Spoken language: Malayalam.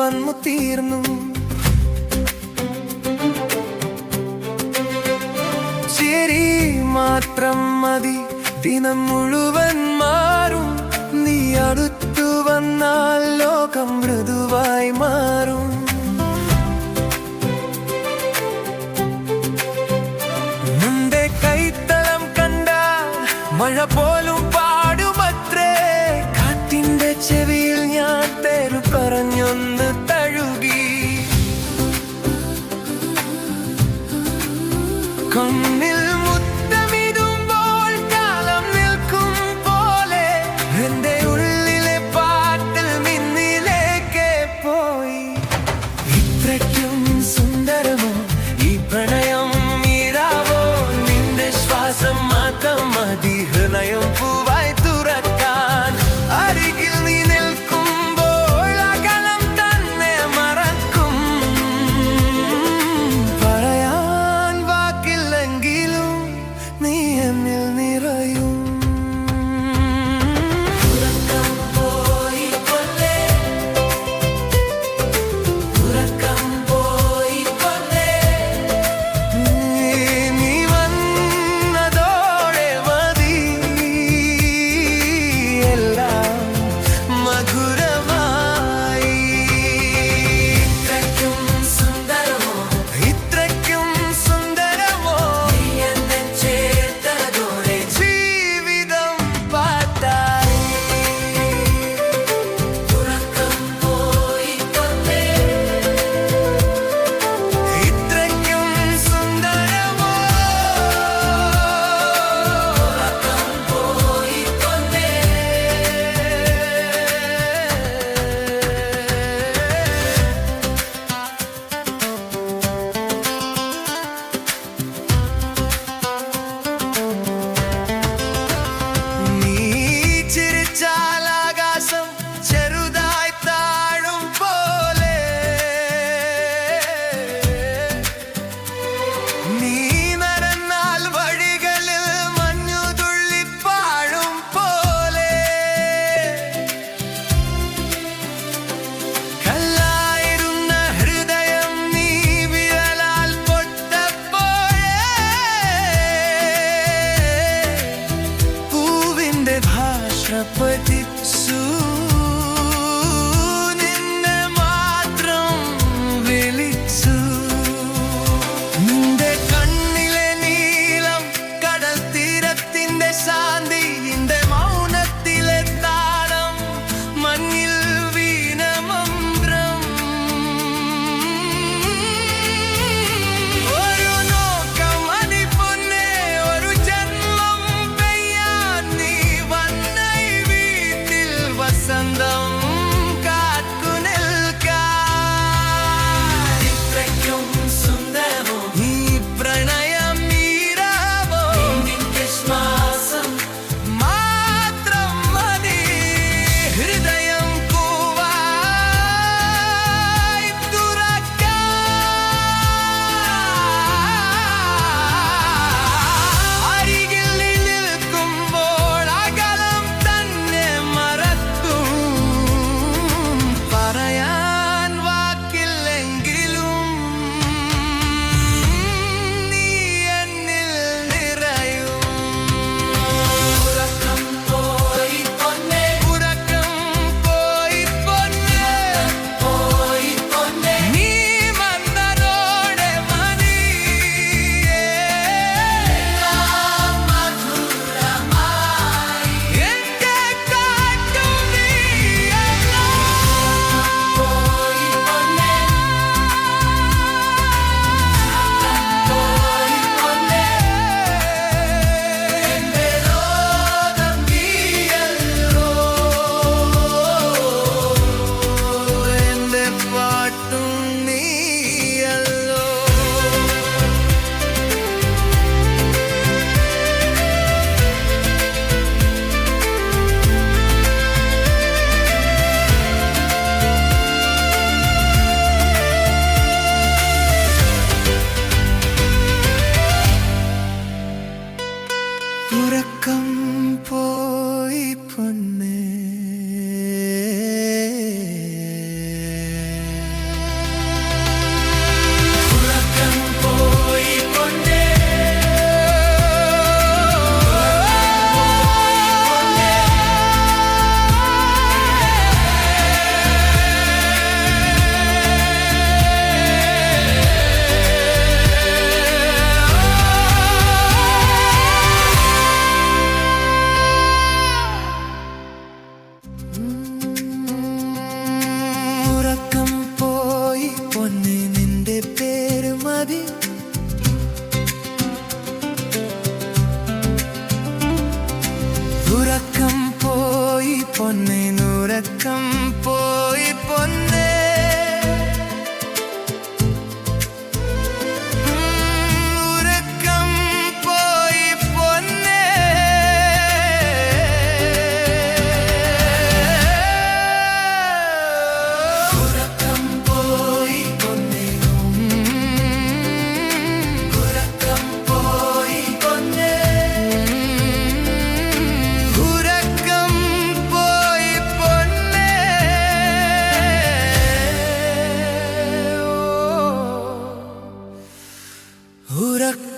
വന്നു തീർന്നു. ചിരി മാത്രം മതി ദിനം മുഴുവൻ മാറും. നീ അടുത്തു വന്നാൽ ലോകം മൃദുവായി മാറും. നിന്റെ കൈത്തളം കണ്ടാൽ മഴ പോലും പാടുമത്രേ. കാറ്റിന്റെ ചെവിയിൽ ഞാൻ പേരു പറഞ്ഞൊന്ന് തഴുകി. കണ്ണിൽ മുത്തമിടുമ്പോൾ കാലം നിൽക്കും പോലെ എന്റെ ഉള്ളിലെ പാട്ടിൽ നിന്നിലേക്ക് പോയി. ഇത്രയ്ക്കും സുന്ദരമോ ഈ പ്രണയം, ഈരാവോ നിന്റെ ശ്വാസം മാത്രം മതി ഹൃദയം പൂവായി തുറക്കാൻ. അരികിൽ നീ നിൽക്കുമ്പോൾ അകലം തന്നെ മറക്കും. പറയാൻ വാക്കില്ലെങ്കിലും നീ എന്നിൽ നിറയും. ഉറക്കം പോയി കൊല്ലേ, ഉറക്കം പോയി കൊല്ലേ. മതി. ഉറക്കം പോയി പൊന്നേ, ഉറക്കം പോയി പൊന്നേ. ഉറക്കം പോയി പൊന്നേ. ഉറക്കം പോയി പൊന്നേ. ഉറക്കം പോയി പൊന്നേ. ഉറക്കം പോയി പൊന്നേ. ഉറക്കം